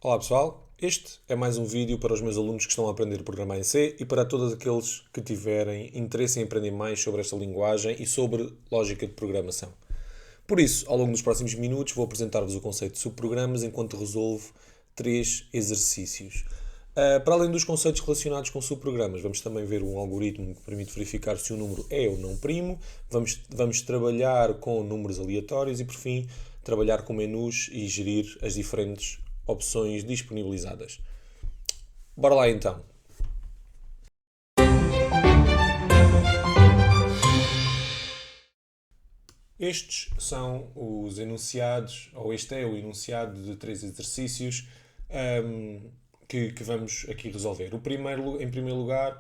Olá pessoal, este é mais um vídeo para os meus alunos que estão a aprender a programar em C e para todos aqueles que tiverem interesse em aprender mais sobre esta linguagem e sobre lógica de programação. Por isso, ao longo dos próximos minutos, vou apresentar-vos o conceito de subprogramas enquanto resolvo três exercícios. Para além dos conceitos relacionados com subprogramas, vamos também ver um algoritmo que permite verificar se o número é ou não primo, vamos trabalhar com números aleatórios e, por fim, trabalhar com menus e gerir as diferentes opções disponibilizadas. Bora lá então. Estes são os enunciados, ou este é o enunciado de três exercícios que vamos aqui resolver. Em primeiro lugar,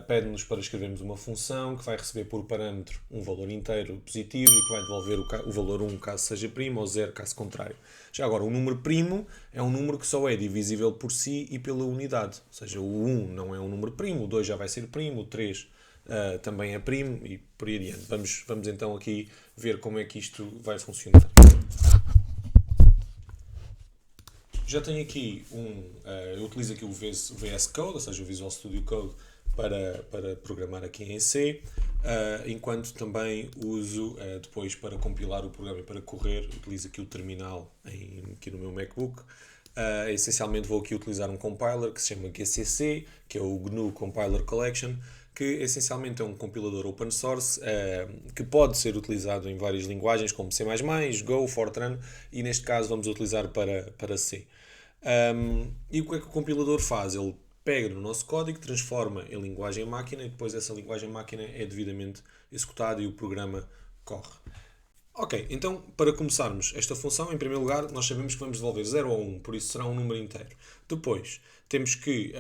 pede-nos para escrevermos uma função que vai receber por parâmetro um valor inteiro positivo e que vai devolver o valor 1 caso seja primo ou 0 caso contrário. Já agora, o número primo é um número que só é divisível por si e pela unidade. Ou seja, o 1 não é um número primo, o 2 já vai ser primo, o 3 também é primo e por aí adiante. Vamos então aqui ver como é que isto vai funcionar. Já tenho aqui eu utilizo aqui o VS Code, ou seja, o Visual Studio Code, para programar aqui em C, enquanto também uso depois para compilar o programa e para correr, utilizo aqui o terminal aqui no meu MacBook. Essencialmente vou aqui utilizar um compiler que se chama GCC, que é o GNU Compiler Collection, que essencialmente é um compilador open source que pode ser utilizado em várias linguagens como C++, Go, Fortran, e neste caso vamos utilizar para C. E o que é que o compilador faz? Ele pega no nosso código, transforma em linguagem máquina e depois essa linguagem máquina é devidamente executada e o programa corre. Ok, então para começarmos esta função, em primeiro lugar, nós sabemos que vamos devolver 0 ou 1, por isso será um número inteiro. Depois, temos que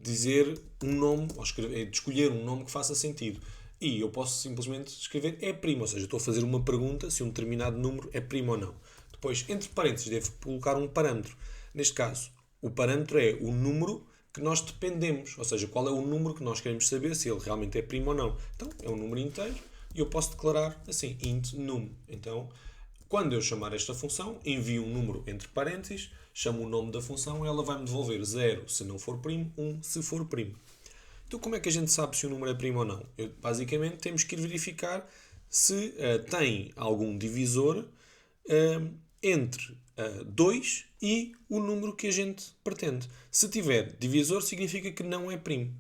dizer um nome, ou escolher um nome que faça sentido. E eu posso simplesmente escrever é primo, ou seja, estou a fazer uma pergunta se um determinado número é primo ou não. Depois, entre parênteses, devo colocar um parâmetro. Neste caso, o parâmetro é o número que nós dependemos, ou seja, qual é o número que nós queremos saber se ele realmente é primo ou não. Então, é um número inteiro e eu posso declarar assim, int num. Então, quando eu chamar esta função, envio um número entre parênteses, chamo o nome da função e ela vai-me devolver 0 se não for primo, 1 se for primo. Então, como é que a gente sabe se o número é primo ou não? Basicamente, temos que ir verificar se tem algum divisor entre 2 e o número que a gente pretende. Se tiver divisor, significa que não é primo.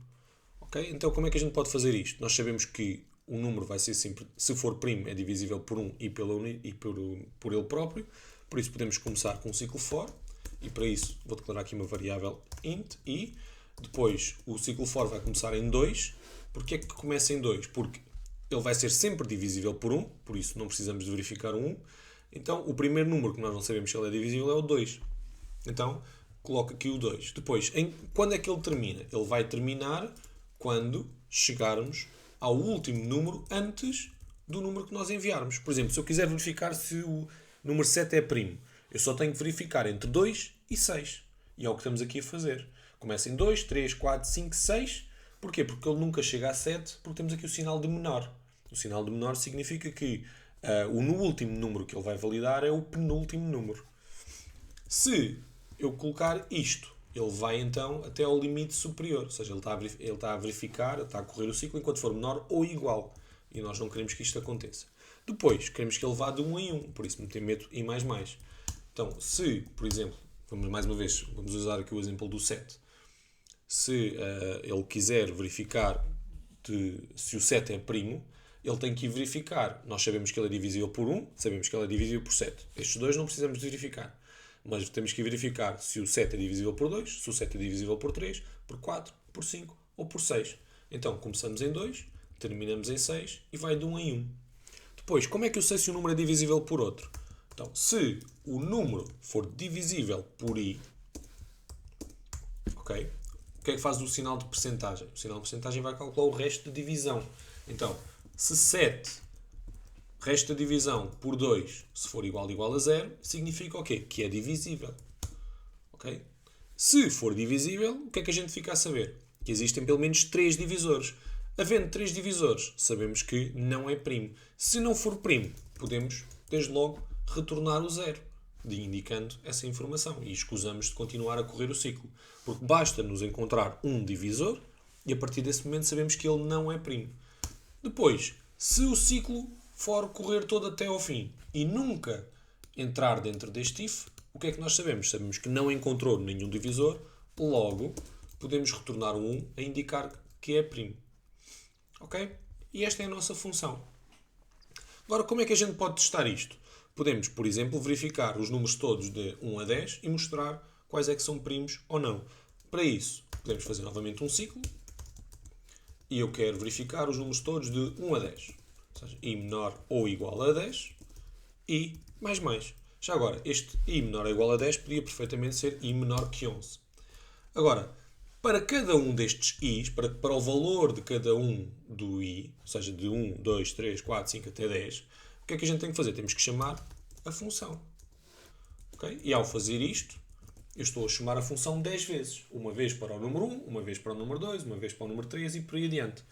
Okay? Então, como é que a gente pode fazer isto? Nós sabemos que o número vai ser sempre, se for primo, é divisível por 1 e por ele próprio. Por isso, podemos começar com um ciclo for. E para isso, vou declarar aqui uma variável int i. Depois, o ciclo for vai começar em 2. Porquê é que começa em 2? Porque ele vai ser sempre divisível por 1. Por isso, não precisamos de verificar o 1. Então, o primeiro número que nós não sabemos se ele é divisível é o 2. Então, coloco aqui o 2. Depois, quando é que ele termina? Ele vai terminar quando chegarmos ao último número antes do número que nós enviarmos. Por exemplo, se eu quiser verificar se o número 7 é primo, eu só tenho que verificar entre 2 e 6. E é o que estamos aqui a fazer. Começa em 2, 3, 4, 5, 6. Porquê? Porque ele nunca chega a 7, porque temos aqui o sinal de menor. O sinal de menor significa que o último número que ele vai validar é o penúltimo número. Se eu colocar isto, ele vai então até ao limite superior. Ou seja, ele está a verificar, está a correr o ciclo enquanto for menor ou igual. E nós não queremos que isto aconteça. Depois, queremos que ele vá de 1 em 1. Por isso, meto i mais mais. Então, se, por exemplo, vamos usar aqui o exemplo do 7. Se ele quiser verificar se o 7 é primo, ele tem que ir verificar. Nós sabemos que ele é divisível por 1, sabemos que ele é divisível por 7. Estes dois não precisamos de verificar. Mas temos que verificar se o 7 é divisível por 2, se o 7 é divisível por 3, por 4, por 5 ou por 6. Então, começamos em 2, terminamos em 6 e vai de 1 em 1. Depois, como é que eu sei se o número é divisível por outro? Então, se o número for divisível por i, ok? O que é que faz o sinal de percentagem? O sinal de percentagem vai calcular o resto de divisão. Então, se 7 resto da divisão por 2, se for igual a 0, significa o quê? Que é divisível. Ok? Se for divisível, o que é que a gente fica a saber? Que existem pelo menos 3 divisores. Havendo 3 divisores, sabemos que não é primo. Se não for primo, podemos, desde logo, retornar o 0. indicando essa informação e escusamos de continuar a correr o ciclo. Porque basta nos encontrar um divisor e a partir desse momento sabemos que ele não é primo. Depois, se o ciclo for correr todo até ao fim e nunca entrar dentro deste if, o que é que nós sabemos? Sabemos que não encontrou nenhum divisor, logo podemos retornar um 1 a indicar que é primo. Ok? E esta é a nossa função. Agora, como é que a gente pode testar isto? Podemos, por exemplo, verificar os números todos de 1 a 10 e mostrar quais é que são primos ou não. Para isso, podemos fazer novamente um ciclo e eu quero verificar os números todos de 1 a 10. Ou seja, i menor ou igual a 10 e mais. Já agora, este i menor ou igual a 10 podia perfeitamente ser i menor que 11. Agora, para cada um destes i's, para o valor de cada um do i, ou seja, de 1, 2, 3, 4, 5 até 10, o que é que a gente tem que fazer? Temos que chamar a função. Okay? E ao fazer isto, eu estou a chamar a função 10 vezes. Uma vez para o número 1, uma vez para o número 2, uma vez para o número 3 e por aí adiante.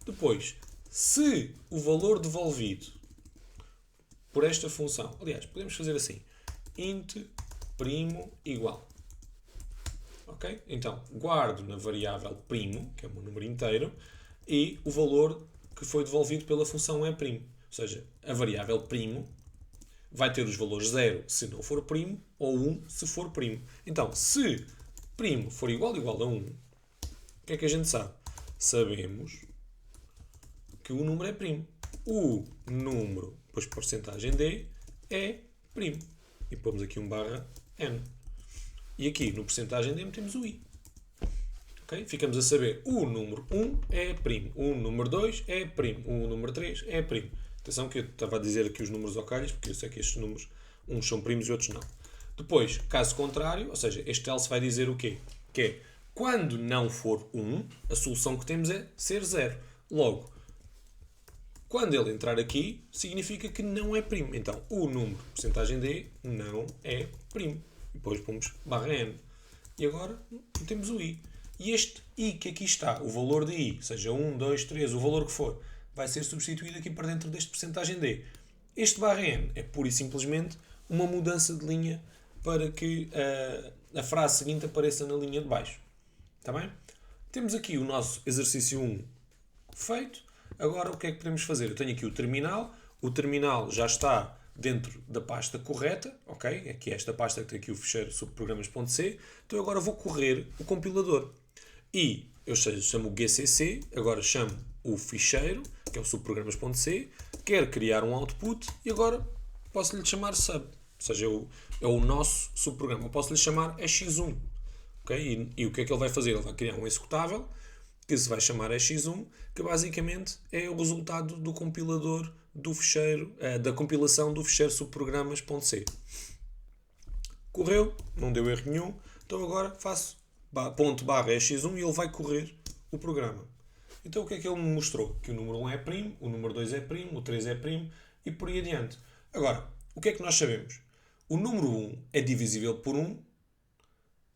Depois, se o valor devolvido por esta função, aliás, podemos fazer assim, int primo igual. Okay? Então, guardo na variável primo, que é um número inteiro, e o valor que foi devolvido pela função é primo. Ou seja, a variável primo vai ter os valores 0 se não for primo, ou 1 se for primo. Então, se primo for igual a 1, o que é que a gente sabe? Sabemos que o número é primo. O número, depois porcentagem D, é primo. E pomos aqui um barra N. E aqui no porcentagem D metemos o I. Okay? Ficamos a saber o número 1 é primo, o número 2 é primo, o número 3 é primo. Atenção que eu estava a dizer aqui os números ao calhas, porque eu sei que estes números, uns são primos e outros não. Depois, caso contrário, ou seja, este else vai dizer o quê? Que é, quando não for 1, a solução que temos é ser 0. Logo, quando ele entrar aqui, significa que não é primo. Então, o número, porcentagem D, não é primo. Depois pomos barra N. E agora temos o I. E este I que aqui está, o valor de I, seja 1, 2, 3, o valor que for, vai ser substituído aqui para dentro deste porcentagem D. Este barra N é pura e simplesmente uma mudança de linha para que a frase seguinte apareça na linha de baixo. Está bem? Temos aqui o nosso exercício 1 feito. Agora o que é que podemos fazer? Eu tenho aqui o terminal. O terminal já está dentro da pasta correta, ok? Aqui é esta pasta que tem aqui o ficheiro subprogramas.c. Então agora vou correr o compilador. E eu chamo o GCC, agora chamo o ficheiro, que é o subprogramas.c, quero criar um output e agora posso-lhe chamar sub, ou seja, é o nosso subprograma. Eu posso-lhe chamar x1. Okay? E o que é que ele vai fazer? Ele vai criar um executável que se vai chamar x1, que basicamente é o resultado do compilador do ficheiro, da compilação do ficheiro subprogramas.c. Correu, não deu erro nenhum, então agora faço ponto barra x1 e ele vai correr o programa. Então o que é que ele me mostrou? Que o número 1 é primo, o número 2 é primo, o 3 é primo e por aí adiante. Agora, o que é que nós sabemos? O número 1 é divisível por 1,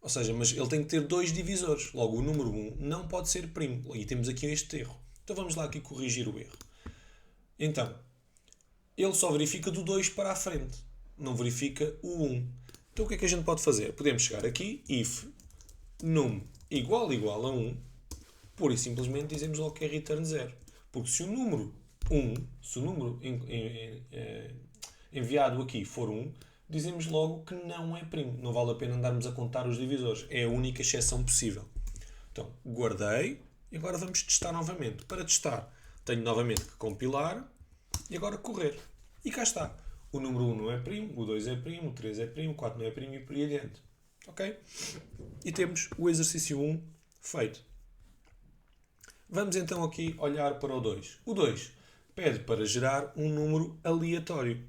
ou seja, mas ele tem que ter dois divisores. Logo, o número 1 não pode ser primo. E temos aqui este erro. Então vamos lá aqui corrigir o erro. Então, ele só verifica do 2 para a frente. Não verifica o 1. Então o que é que a gente pode fazer? Podemos chegar aqui, if num igual a 1, pura e simplesmente dizemos logo que é return 0. Porque se o número 1, se o número enviado aqui for 1, dizemos logo que não é primo. Não vale a pena andarmos a contar os divisores. É a única exceção possível. Então, guardei e agora vamos testar novamente. Para testar, tenho novamente que compilar e agora correr. E cá está. O número 1 não é primo, o 2 é primo, o 3 é primo, o 4 não é primo e por aí adiante. Ok? E temos o exercício 1 feito. Vamos então aqui olhar para o 2. O 2 pede para gerar um número aleatório.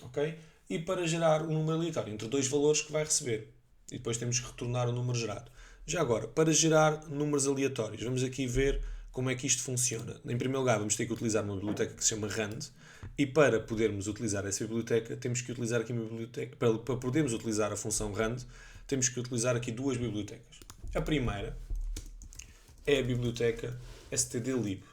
Ok? E para gerar um número aleatório entre dois valores que vai receber. E depois temos que retornar o número gerado. Já agora, para gerar números aleatórios, vamos aqui ver como é que isto funciona. Em primeiro lugar, vamos ter que utilizar uma biblioteca que se chama RAND. E para podermos utilizar essa biblioteca, temos que utilizar aqui uma biblioteca. Para podermos utilizar a função RAND, temos que utilizar aqui duas bibliotecas. A primeira é a biblioteca stdlib.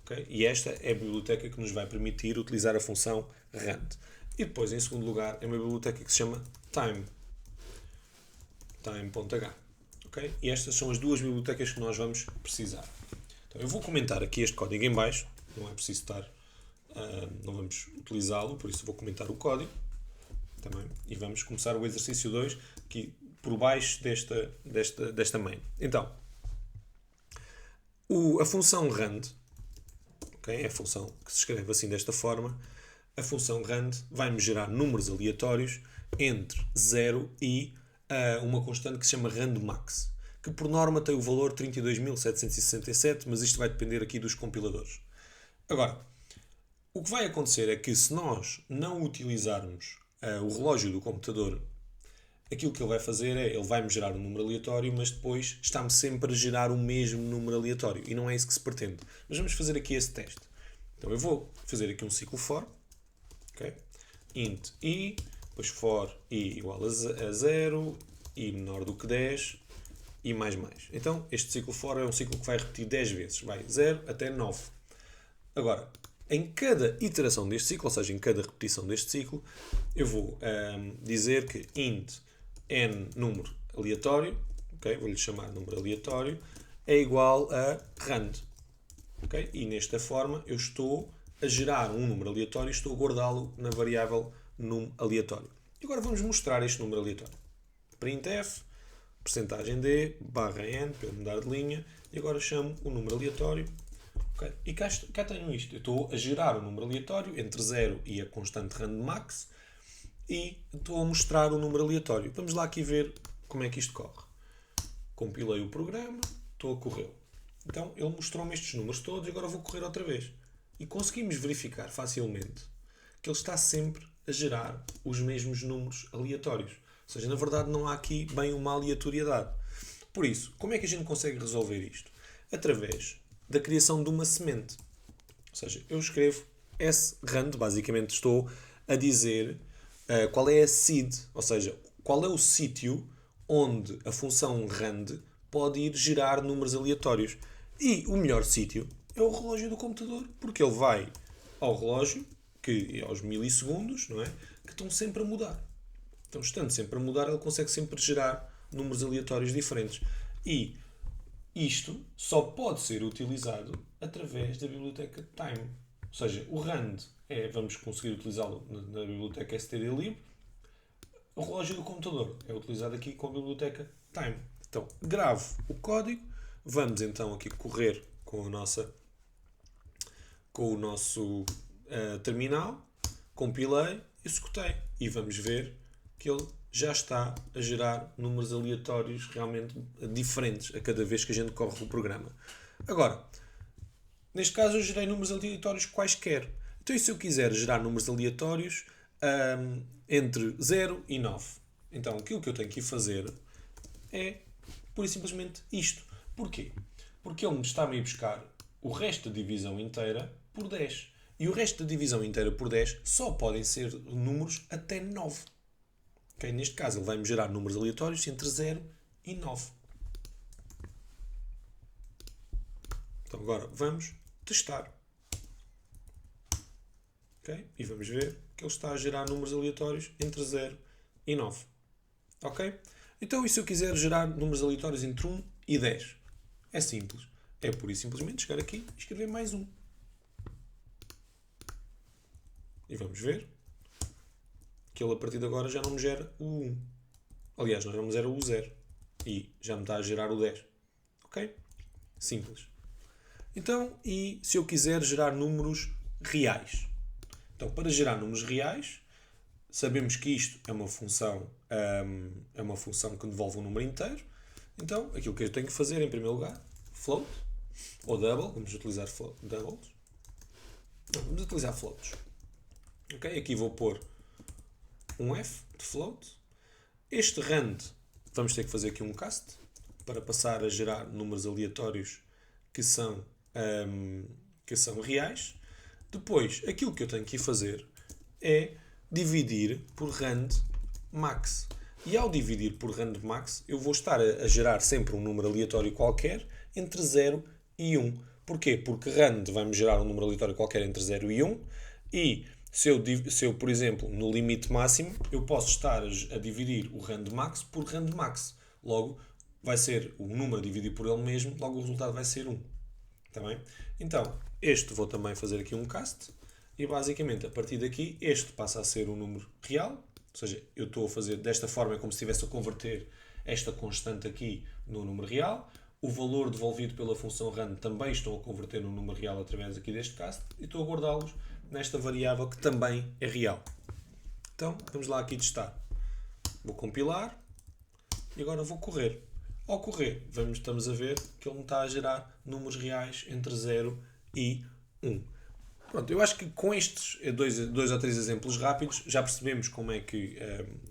Okay? E esta é a biblioteca que nos vai permitir utilizar a função RAND. E depois, em segundo lugar, é uma biblioteca que se chama time. time.h. Okay? E estas são as duas bibliotecas que nós vamos precisar. Então, eu vou comentar aqui este código em baixo. Não é preciso estar... não vamos utilizá-lo, por isso vou comentar o código também. E vamos começar o exercício 2 aqui por baixo desta main. Então, a função rand, okay, é a função que se escreve assim desta forma. A função rand vai-me gerar números aleatórios entre 0 e uma constante que se chama randmax, que por norma tem o valor 32.767, mas isto vai depender aqui dos compiladores. Agora, o que vai acontecer é que se nós não utilizarmos o relógio do computador, aquilo que ele vai fazer é, ele vai-me gerar um número aleatório, mas depois está-me sempre a gerar o mesmo número aleatório. E não é isso que se pretende. Mas vamos fazer aqui esse teste. Então eu vou fazer aqui um ciclo for. Okay? Int i, depois for i igual a 0, i menor do que 10, e mais. Então este ciclo for é um ciclo que vai repetir 10 vezes. Vai 0 até 9. Agora, em cada iteração deste ciclo, ou seja, em cada repetição deste ciclo, eu vou dizer que int n número aleatório, okay? Vou-lhe chamar número aleatório, é igual a rand. Okay? E nesta forma eu estou a gerar um número aleatório e estou a guardá-lo na variável num aleatório. E agora vamos mostrar este número aleatório. Printf, percentagem d, barra n, para eu mudar de linha, e agora chamo o número aleatório. Okay? E cá tenho isto. Eu estou a gerar um número aleatório entre 0 e a constante randmax e estou a mostrar o número aleatório. Vamos lá aqui ver como é que isto corre. Compilei o programa, estou a correr. Então ele mostrou-me estes números todos e agora vou correr outra vez. E conseguimos verificar facilmente que ele está sempre a gerar os mesmos números aleatórios. Ou seja, na verdade não há aqui bem uma aleatoriedade. Por isso, como é que a gente consegue resolver isto? Através da criação de uma semente. Ou seja, eu escrevo srand, basicamente estou a dizer qual é a seed, ou seja, qual é o sítio onde a função rand pode ir gerar números aleatórios. E o melhor sítio é o relógio do computador, porque ele vai ao relógio, que é aos milissegundos, não é? Que estão sempre a mudar. Então, estando sempre a mudar, ele consegue sempre gerar números aleatórios diferentes. E isto só pode ser utilizado através da biblioteca time. Ou seja, o rand vamos conseguir utilizá-lo na biblioteca stdlib. O relógio do computador é utilizado aqui com a biblioteca time. Então, gravo o código. Vamos então aqui correr com o nosso terminal. Compilei, executei. E vamos ver que ele já está a gerar números aleatórios realmente diferentes a cada vez que a gente corre o programa. Agora, neste caso eu gerei números aleatórios quaisquer. Então, e se eu quiser gerar números aleatórios entre 0 e 9? Então, aquilo que eu tenho que fazer é, pura e simplesmente, isto. Porquê? Porque ele está-me a buscar o resto da divisão inteira por 10. E o resto da divisão inteira por 10 só podem ser números até 9. Okay? Neste caso, ele vai-me gerar números aleatórios entre 0 e 9. Então, agora vamos testar. Okay? E vamos ver que ele está a gerar números aleatórios entre 0 e 9. Ok? Então, e se eu quiser gerar números aleatórios entre 1 e 10? É simples. É pura e simplesmente chegar aqui e escrever mais 1. E vamos ver que ele a partir de agora já não me gera o 1. Aliás, não me gera o 0. E já me está a gerar o 10. Ok? Simples. Então, e se eu quiser gerar números reais? Então, para gerar números reais, sabemos que isto é uma função que devolve um número inteiro. Então, aquilo que eu tenho que fazer, em primeiro lugar, float, ou double, vamos utilizar doubles. Não, vamos utilizar floats. Ok? Aqui vou pôr um F de float. Este rand, vamos ter que fazer aqui um cast, para passar a gerar números aleatórios que são reais. Depois, aquilo que eu tenho que fazer é dividir por rand max. E ao dividir por rand max, eu vou estar a gerar sempre um número aleatório qualquer entre 0 e 1. Porquê? Porque rand vai-me gerar um número aleatório qualquer entre 0 e 1 e Se eu, por exemplo, no limite máximo, eu posso estar a dividir o randmax por randmax. Logo, vai ser o número dividido por ele mesmo, logo o resultado vai ser 1. Está bem? Então, este vou também fazer aqui um cast. E basicamente, a partir daqui, este passa a ser um número real. Ou seja, eu estou a fazer desta forma, é como se estivesse a converter esta constante aqui no número real. O valor devolvido pela função rand também estou a converter no número real através aqui deste cast. E estou a guardá-los nesta variável que também é real. Então, vamos lá aqui testar. Vou compilar e agora vou correr. Ao correr, estamos a ver que ele me está a gerar números reais entre 0 e 1. Pronto, eu acho que com estes dois ou três exemplos rápidos já percebemos como é que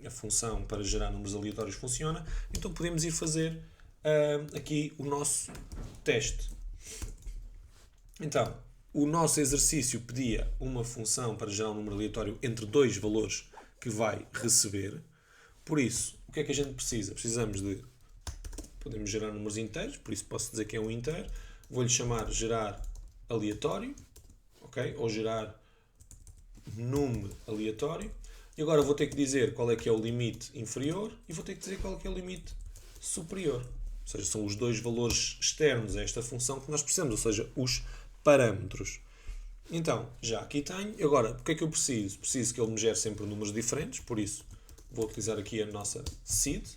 a função para gerar números aleatórios funciona. Então podemos ir fazer aqui o nosso teste. Então, o nosso exercício pedia uma função para gerar um número aleatório entre dois valores que vai receber. Por isso, o que é que a gente precisa? Precisamos de... Podemos gerar números inteiros, por isso posso dizer que é um inteiro. Vou-lhe chamar gerar aleatório, ok? Ou gerar num aleatório. E agora vou ter que dizer qual é que é o limite inferior e vou ter que dizer qual é que é o limite superior. Ou seja, são os dois valores externos a esta função que nós precisamos, ou seja, os parâmetros. Então, já aqui tenho. Agora, o que é que eu preciso? Preciso que ele me gere sempre números diferentes, por isso vou utilizar aqui a nossa seed,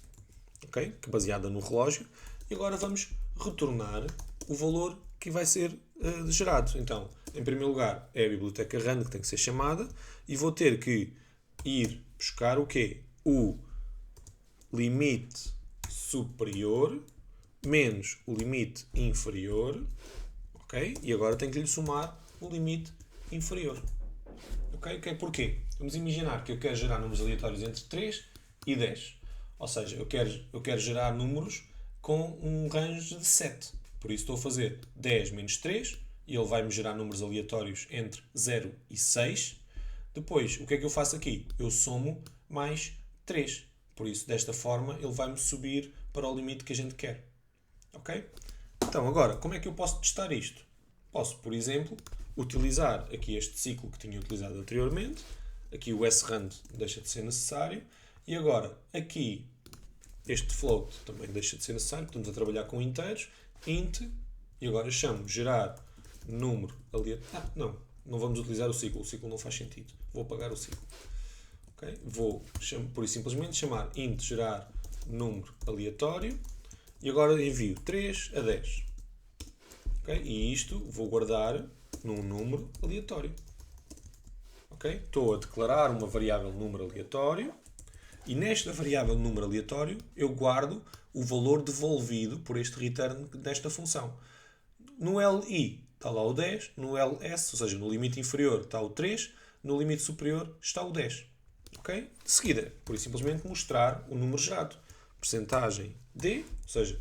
okay? Que é baseada no relógio. E agora vamos retornar o valor que vai ser gerado. Então, em primeiro lugar, é a biblioteca rand que tem que ser chamada e vou ter que ir buscar o quê? O limite superior menos o limite inferior. Okay? E agora tenho que lhe somar o limite inferior. Okay? Porquê? Vamos imaginar que eu quero gerar números aleatórios entre 3 e 10. Ou seja, eu quero gerar números com um range de 7. Por isso estou a fazer 10 menos 3 e ele vai-me gerar números aleatórios entre 0 e 6. Depois, o que é que eu faço aqui? Eu somo mais 3. Por isso, desta forma, ele vai-me subir para o limite que a gente quer. Ok? Então, agora, como é que eu posso testar isto? Posso, por exemplo, utilizar aqui este ciclo que tinha utilizado anteriormente. Aqui o srand deixa de ser necessário. E agora, aqui, este float também deixa de ser necessário. Estamos a trabalhar com inteiros. Int, e agora chamo gerar número aleatório. Não vamos utilizar o ciclo não faz sentido. Vou apagar o ciclo. Okay? Vou, por isso, simplesmente chamar int gerar número aleatório. E agora envio 3 a 10. Okay? E isto vou guardar num número aleatório. Okay? Estou a declarar uma variável número aleatório. E nesta variável número aleatório eu guardo o valor devolvido por este return desta função. No LI está lá o 10, no LS, ou seja, no limite inferior está o 3, no limite superior está o 10. Okay? De seguida, por isso simplesmente mostrar o número gerado. Percentagem D, ou seja,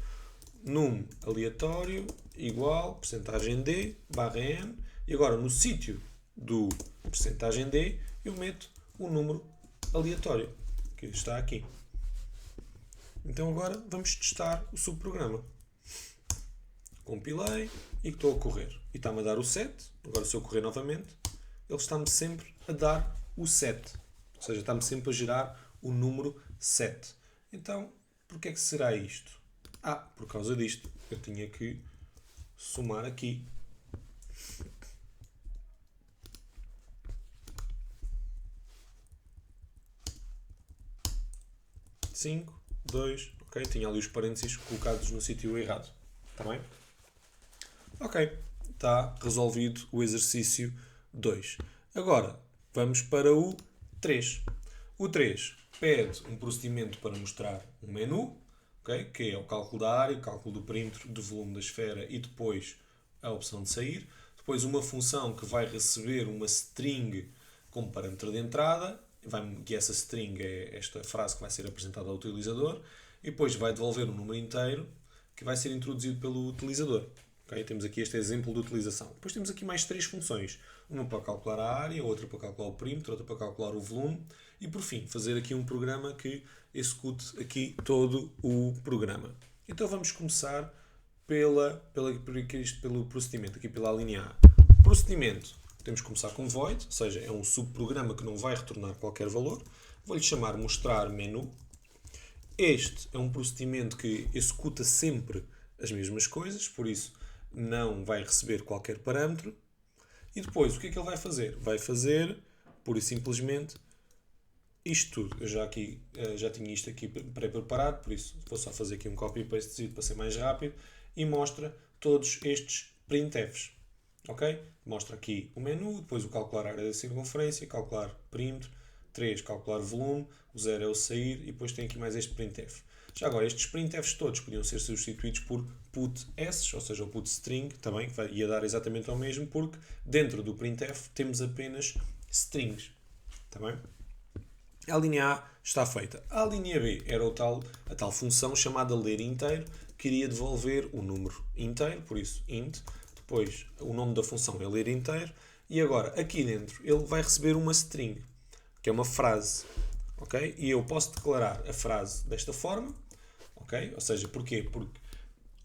num aleatório igual percentagem D barra N. E agora no sítio do percentagem D eu meto o número aleatório que está aqui. Então agora vamos testar o subprograma. Compilei e estou a correr. E está-me a dar o 7. Agora se eu correr novamente, ele está-me sempre a dar o 7. Ou seja, está-me sempre a gerar o número 7. Então, porquê é que será isto? Por causa disto. Eu tinha que somar aqui. 5, 2, ok? Tinha ali os parênteses colocados no sítio errado. Está bem? Ok. Está resolvido o exercício 2. Agora, vamos para o 3. O 3 pede um procedimento para mostrar um menu, okay? Que é o cálculo da área, o cálculo do perímetro, do volume da esfera e depois a opção de sair. Depois uma função que vai receber uma string como parâmetro de entrada, que essa string é esta frase que vai ser apresentada ao utilizador, e depois vai devolver um número inteiro que vai ser introduzido pelo utilizador. Okay? Temos aqui este exemplo de utilização. Depois temos aqui mais 3 funções. Uma para calcular a área, outra para calcular o perímetro, outra para calcular o volume e, por fim, fazer aqui um programa que execute aqui todo o programa. Então vamos começar pelo procedimento, aqui pela linha A. O procedimento temos que começar com void, ou seja, é um subprograma que não vai retornar qualquer valor. Vou-lhe chamar mostrar menu. Este é um procedimento que executa sempre as mesmas coisas, por isso não vai receber qualquer parâmetro. E depois, o que é que ele vai fazer? Vai fazer, pura e simplesmente, isto tudo. Eu já tinha isto aqui pré-preparado, por isso vou só fazer aqui um copy-paste para ser mais rápido. E mostra todos estes printfs. Ok? Mostra aqui o menu, depois o calcular a área da circunferência, calcular perímetro, 3, calcular volume, o 0 é o sair e depois tem aqui mais este printf. Já agora, estes printfs todos podiam ser substituídos por put's, ou seja, o putstring também, que ia dar exatamente ao mesmo, porque dentro do printf temos apenas strings. Está bem? A linha A está feita. A linha B era a tal função chamada ler inteiro, que iria devolver o número inteiro, por isso int. Depois, o nome da função é ler inteiro. E agora, aqui dentro, ele vai receber uma string, que é uma frase. Okay? E eu posso declarar a frase desta forma. Okay? Ou seja, porquê? Porque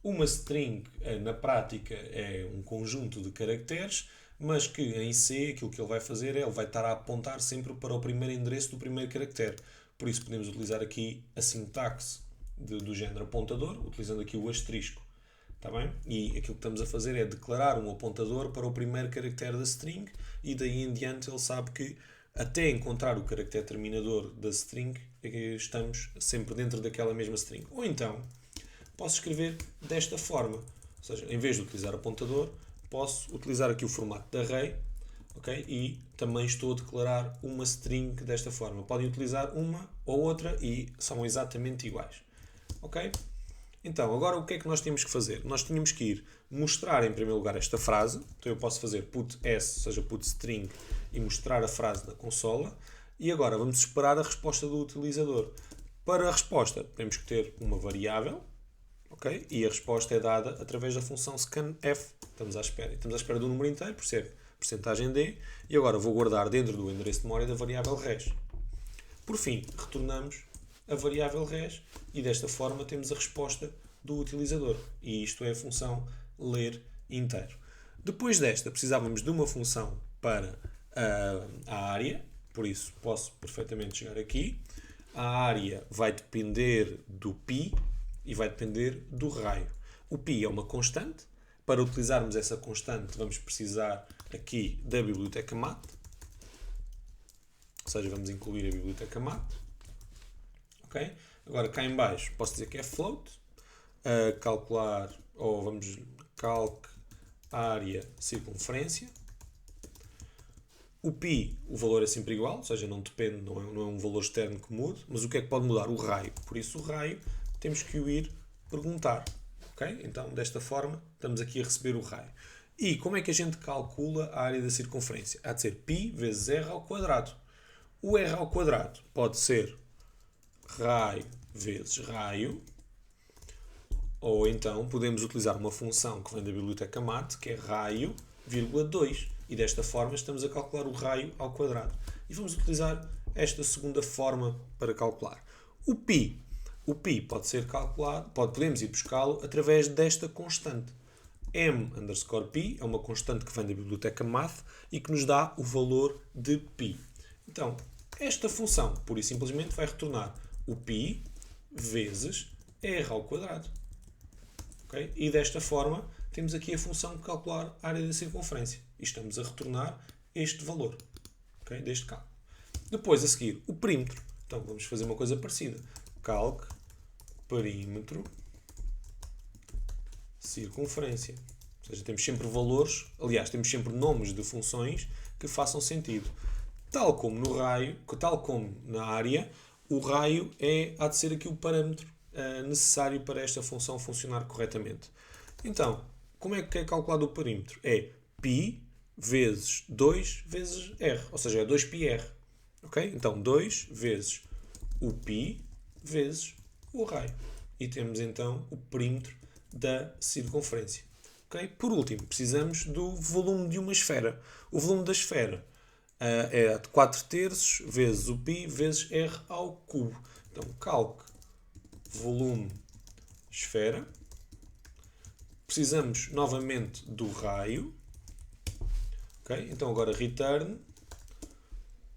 uma string, na prática, é um conjunto de caracteres, mas que em C, aquilo que ele vai fazer é, ele vai estar a apontar sempre para o primeiro endereço do primeiro caractere. Por isso podemos utilizar aqui a sintaxe do género apontador, utilizando aqui o asterisco. Está bem? E aquilo que estamos a fazer é declarar um apontador para o primeiro caractere da string e daí em diante ele sabe que até encontrar o caractere terminador da string estamos sempre dentro daquela mesma string. Ou então posso escrever desta forma. Ou seja, em vez de utilizar apontador, posso utilizar aqui o formato de array, okay? E também estou a declarar uma string desta forma. Podem utilizar uma ou outra e são exatamente iguais. Ok? Então, agora o que é que nós tínhamos que fazer? Nós tínhamos que ir mostrar em primeiro lugar esta frase. Então eu posso fazer put's, ou seja, putstring, e mostrar a frase na consola. E agora vamos esperar a resposta do utilizador. Para a resposta temos que ter uma variável. Okay? E a resposta é dada através da função scanf. Estamos à espera do número inteiro, por ser porcentagem D. E agora vou guardar dentro do endereço de memória da variável res. Por fim, retornamos a variável res e desta forma temos a resposta do utilizador. E isto é a função ler inteiro. Depois desta, precisávamos de uma função para a área. Por isso, posso perfeitamente chegar aqui. A área vai depender do π e vai depender do raio. O π é uma constante. Para utilizarmos essa constante, vamos precisar aqui da biblioteca mat. Ou seja, vamos incluir a biblioteca mat. Okay? Agora, cá em baixo, posso dizer que é float. Calcular, ou vamos calc área circunferência. O π, o valor é sempre igual, ou seja, não depende, não é um valor externo que mude. Mas o que é que pode mudar? O raio. Por isso, o raio temos que o ir perguntar. Okay? Então, desta forma, estamos aqui a receber o raio. E como é que a gente calcula a área da circunferência? Há de ser π vezes r ao quadrado. O r ao quadrado pode ser raio vezes raio, ou então podemos utilizar uma função que vem da biblioteca mat, que é raio, vírgula 2. E desta forma estamos a calcular o raio ao quadrado. E vamos utilizar esta segunda forma para calcular. O π pode ser calculado, podemos ir buscá-lo através desta constante. m_π é uma constante que vem da biblioteca math e que nos dá o valor de π. Então, esta função, pura e simplesmente, vai retornar o π vezes r ao quadrado. Okay? E desta forma, temos aqui a função de calcular a área da circunferência. E estamos a retornar este valor, okay? Deste cálculo. Depois, a seguir, o perímetro. Então, vamos fazer uma coisa parecida. Calc perímetro circunferência. Ou seja, temos sempre valores, aliás, temos sempre nomes de funções que façam sentido. Tal como no raio, tal como na área, o raio há de ser aqui o parâmetro necessário para esta função funcionar corretamente. Então, como é que é calculado o perímetro? É π vezes 2 vezes r, ou seja, é 2πr. Okay? Então, 2 vezes o π vezes o raio. E temos então o perímetro da circunferência. Okay? Por último, precisamos do volume de uma esfera. O volume da esfera é de 4/3 vezes o π vezes r ao cubo. Então, calc volume esfera. Precisamos novamente do raio. Ok? Então agora return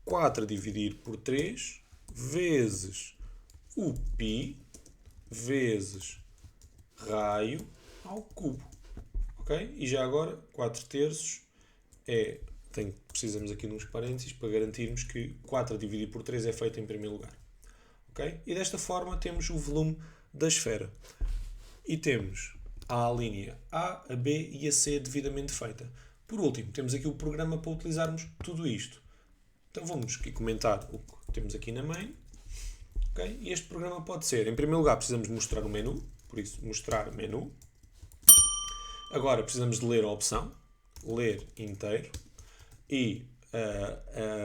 4 a dividir por 3 vezes o π vezes raio ao cubo. Ok? E já agora 4 terços precisamos aqui de uns parênteses para garantirmos que 4 a dividir por 3 é feito em primeiro lugar. Ok? E desta forma temos o volume da esfera. E temos a linha A, a B e a C devidamente feita. Por último, temos aqui o programa para utilizarmos tudo isto. Então vamos aqui comentar o que temos aqui na main. Okay? E este programa pode ser, em primeiro lugar, precisamos mostrar o menu. Por isso, mostrar menu. Agora precisamos de ler a opção. Ler inteiro. E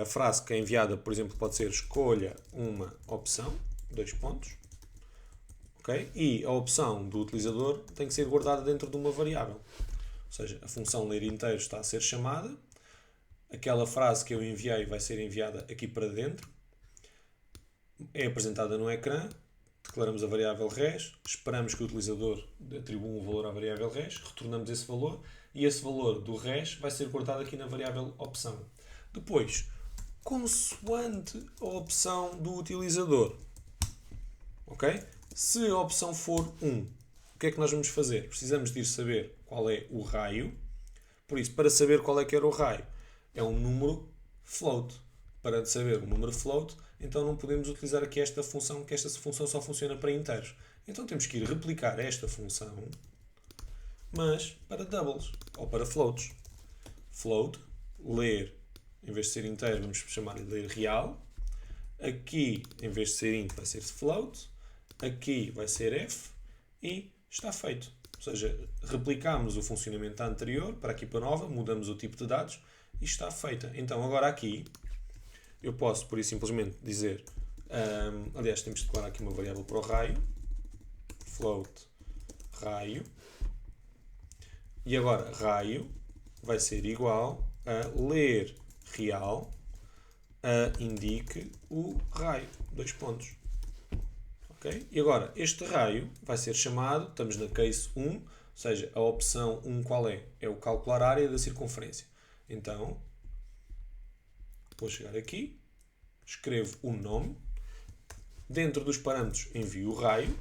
a frase que é enviada, por exemplo, pode ser escolha uma opção. 2 pontos. Okay? E a opção do utilizador tem que ser guardada dentro de uma variável. Ou seja, a função ler inteiro está a ser chamada. Aquela frase que eu enviei vai ser enviada aqui para dentro. É apresentada no ecrã. Declaramos a variável res. Esperamos que o utilizador atribua um valor à variável res. Retornamos esse valor. E esse valor do res vai ser guardado aqui na variável opção. Depois, consoante a opção do utilizador. Ok? Se a opção for 1, o que é que nós vamos fazer? Precisamos de ir saber qual é o raio. Por isso, para saber qual é que era o raio, é um número float. Para saber o número float, então não podemos utilizar aqui esta função, que esta função só funciona para inteiros. Então temos que ir replicar esta função, mas para doubles, ou para floats. Float, ler, em vez de ser inteiro, vamos chamar-lhe ler real. Aqui, em vez de ser int, vai ser float. Aqui vai ser f e está feito. Ou seja, replicamos o funcionamento anterior para a equipa nova, mudamos o tipo de dados e está feita. Então agora aqui eu posso, por isso, simplesmente dizer, aliás, temos de declarar aqui uma variável para o raio, float raio, e agora raio vai ser igual a ler real indique o raio, 2 pontos. Okay? E agora, este raio vai ser chamado, estamos na case 1, ou seja, a opção 1 qual é? É o calcular a área da circunferência. Então, vou chegar aqui, escrevo o nome, dentro dos parâmetros envio o raio,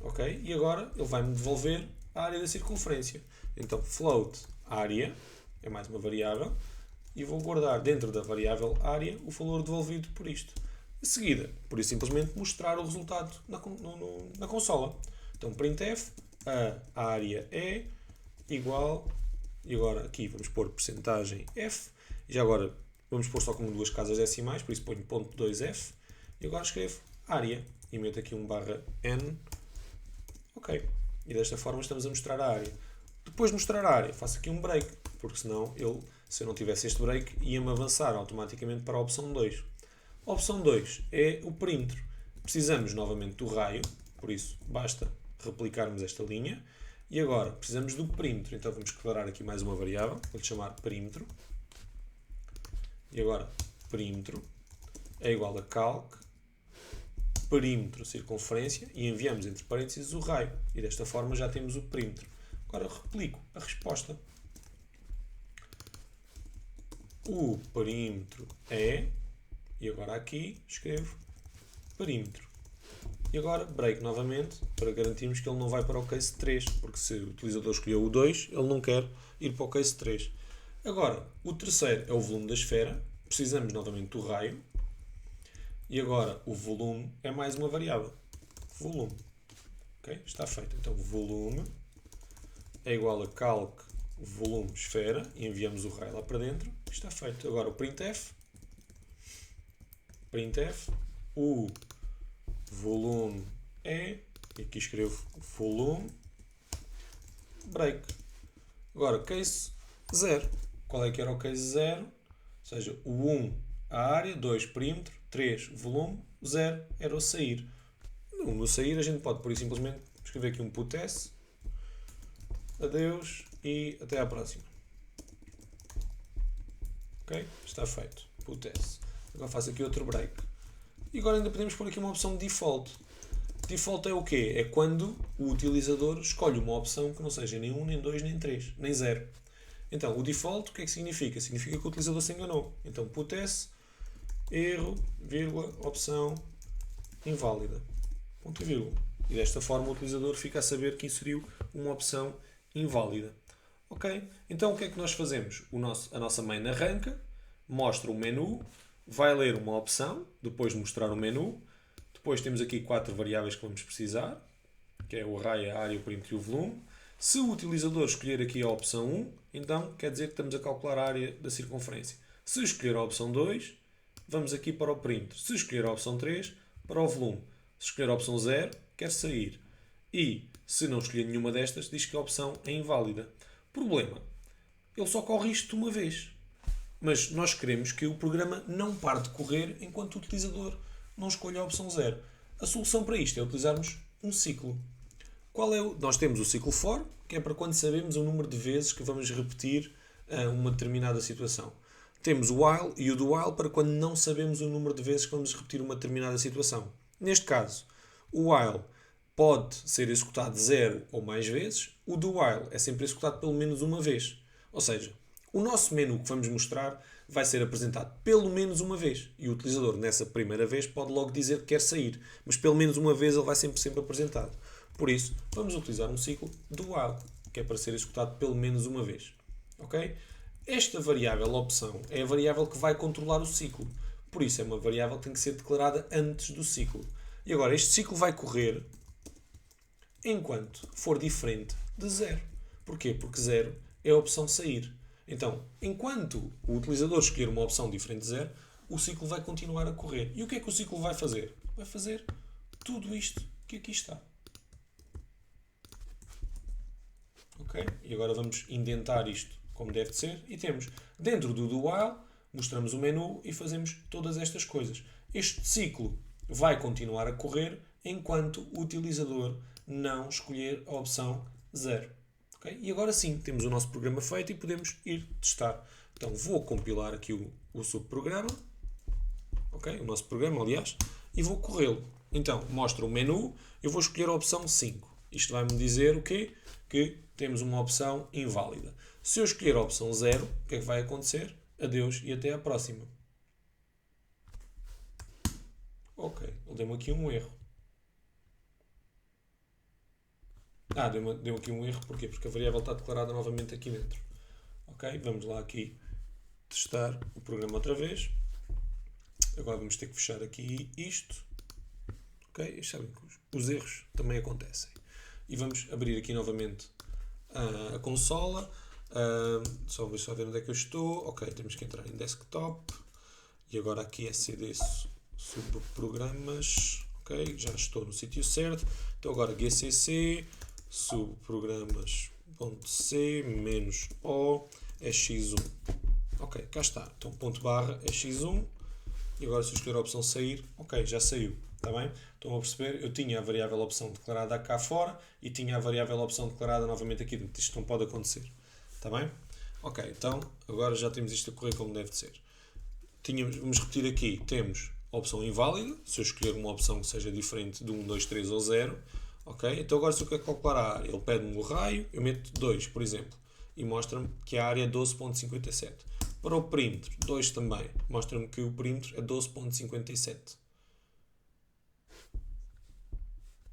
ok? E agora ele vai-me devolver a área da circunferência. Então, float área, é mais uma variável, e vou guardar dentro da variável área o valor devolvido por isto. Em seguida, por isso simplesmente mostrar o resultado na consola. Então, printf, a área é igual, e agora aqui vamos pôr percentagem f, e já agora vamos pôr só com 2 casas decimais, por isso ponho ponto 2f, e agora escrevo área, e meto aqui um barra n, ok. E desta forma estamos a mostrar a área. Depois de mostrar a área, faço aqui um break, porque senão se eu não tivesse este break, ia-me avançar automaticamente para a opção 2. A opção 2 é o perímetro. Precisamos novamente do raio, por isso basta replicarmos esta linha. E agora precisamos do perímetro, então vamos declarar aqui mais uma variável, vou-lhe chamar perímetro. E agora perímetro é igual a calc, perímetro, circunferência, e enviamos entre parênteses o raio. E desta forma já temos o perímetro. Agora replico a resposta. O perímetro é, e agora aqui escrevo perímetro. E agora break novamente para garantirmos que ele não vai para o case 3, porque se o utilizador escolheu o 2, ele não quer ir para o case 3. Agora, o terceiro é o volume da esfera, precisamos novamente do raio, e agora o volume é mais uma variável, volume. Okay? Está feito. Então volume é igual a calc volume esfera, e enviamos o raio lá para dentro, está feito. Agora o printf, o volume é, e aqui escrevo volume, break. Agora, case 0. Qual é que era o case 0? Ou seja, o 1, a área, 2, perímetro, 3, volume, 0 era o sair. No sair a gente pode, por isso, simplesmente escrever aqui um put s, adeus e até à próxima. Ok? Está feito. Put s. Agora faço aqui outro break. E agora ainda podemos pôr aqui uma opção de default. Default é o quê? É quando o utilizador escolhe uma opção que não seja nem 1, nem 2, nem 3, nem 0. Então, o default, o que é que significa? Significa que o utilizador se enganou. Então, put s, erro, vírgula, opção inválida. Ponto e vírgula. E desta forma o utilizador fica a saber que inseriu uma opção inválida. Ok? Então o que é que nós fazemos? A nossa main arranca, mostra o menu, vai ler uma opção, depois de mostrar o menu. Depois temos aqui 4 variáveis que vamos precisar, que é o array, a área, o perímetro e o volume. Se o utilizador escolher aqui a opção 1, então quer dizer que estamos a calcular a área da circunferência. Se escolher a opção 2, vamos aqui para o perímetro. Se escolher a opção 3, para o volume. Se escolher a opção 0, quer sair. E, se não escolher nenhuma destas, diz que a opção é inválida. Problema. Ele só corre isto uma vez. Mas nós queremos que o programa não pare de correr enquanto o utilizador não escolha a opção 0. A solução para isto é utilizarmos um ciclo. Nós temos o ciclo for, que é para quando sabemos o número de vezes que vamos repetir uma determinada situação. Temos o while e o do while para quando não sabemos o número de vezes que vamos repetir uma determinada situação. Neste caso, o while pode ser executado 0 ou mais vezes. O do while é sempre executado pelo menos uma vez. Ou seja, o nosso menu que vamos mostrar vai ser apresentado pelo menos uma vez. E o utilizador, nessa primeira vez, pode logo dizer que quer sair. Mas pelo menos uma vez ele vai sempre apresentado. Por isso, vamos utilizar um ciclo do while, que é para ser executado pelo menos uma vez. Ok? Esta variável opção é a variável que vai controlar o ciclo. Por isso, é uma variável que tem que ser declarada antes do ciclo. E agora, este ciclo vai correr enquanto for diferente de 0. Porquê? Porque 0 é a opção sair. Então, enquanto o utilizador escolher uma opção diferente de 0, o ciclo vai continuar a correr. E o que é que o ciclo vai fazer? Vai fazer tudo isto que aqui está. Ok? E agora vamos indentar isto como deve de ser. E temos, dentro do while, mostramos o menu e fazemos todas estas coisas. Este ciclo vai continuar a correr enquanto o utilizador não escolher a opção 0. Okay? E agora sim, temos o nosso programa feito e podemos ir testar. Então vou compilar aqui o subprograma, okay? O nosso programa, aliás, e vou corrê-lo. Então, mostra o menu, eu vou escolher a opção 5. Isto vai-me dizer o quê? Que temos uma opção inválida. Se eu escolher a opção 0, o que é que vai acontecer? Adeus e até à próxima. Ok, ele deu-me aqui um erro. Deu aqui um erro, porquê? Porque a variável está declarada novamente aqui dentro. Ok, vamos lá aqui testar o programa outra vez. Agora vamos ter que fechar aqui isto. Ok, sabem que os erros também acontecem. E vamos abrir aqui novamente a consola. Só ver onde é que eu estou. Ok, temos que entrar em desktop. E agora aqui é cd subprogramas. Ok, já estou no sítio certo. Então agora gcc subprogramas.c -o x1. Ok, cá está. Então ponto barra x1. E agora se eu escolher a opção sair, ok, já saiu. Está bem? Estão a perceber? Eu tinha a variável opção declarada cá fora e tinha a variável opção declarada novamente aqui dentro. Isto não pode acontecer. Está bem? Ok, então agora já temos isto a correr como deve de ser. Vamos repetir aqui. Temos a opção inválida. Se eu escolher uma opção que seja diferente de 1, 2, 3 ou 0. Ok? Então agora se eu quero calcular a área, ele pede-me o raio, eu meto 2, por exemplo. E mostra-me que a área é 12.57. Para o perímetro, 2 também. Mostra-me que o perímetro é 12.57.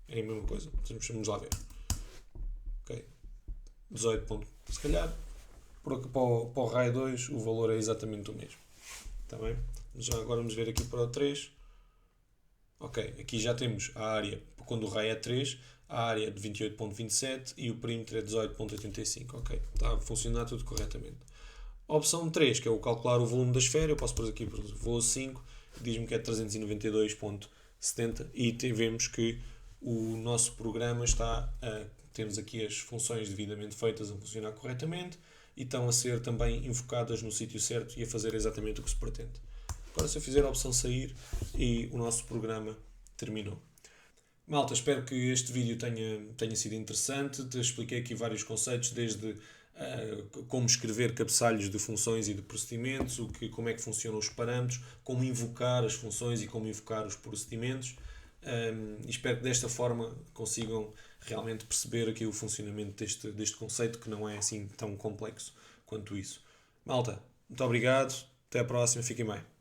É a mesma coisa. Vamos lá ver. Ok. 18. Se calhar, para o raio 2, o valor é exatamente o mesmo. Está bem? Já agora vamos ver aqui para o 3. Ok. Aqui já temos a área, quando o raio é 3, a área é de 28.27 e o perímetro é 18.85. Ok. Está a funcionar tudo corretamente. A opção 3, que é o calcular o volume da esfera, eu posso pôr aqui, por exemplo, vou 5, diz-me que é 392.70 e vemos que o nosso programa temos aqui as funções devidamente feitas a funcionar corretamente e estão a ser também invocadas no sítio certo e a fazer exatamente o que se pretende. Agora se eu fizer a opção sair e o nosso programa terminou. Malta, espero que este vídeo tenha sido interessante. Te expliquei aqui vários conceitos, desde como escrever cabeçalhos de funções e de procedimentos, como é que funcionam os parâmetros, como invocar as funções e como invocar os procedimentos. Espero que desta forma consigam realmente perceber aqui o funcionamento deste conceito, que não é assim tão complexo quanto isso. Malta, muito obrigado. Até à próxima. Fiquem bem.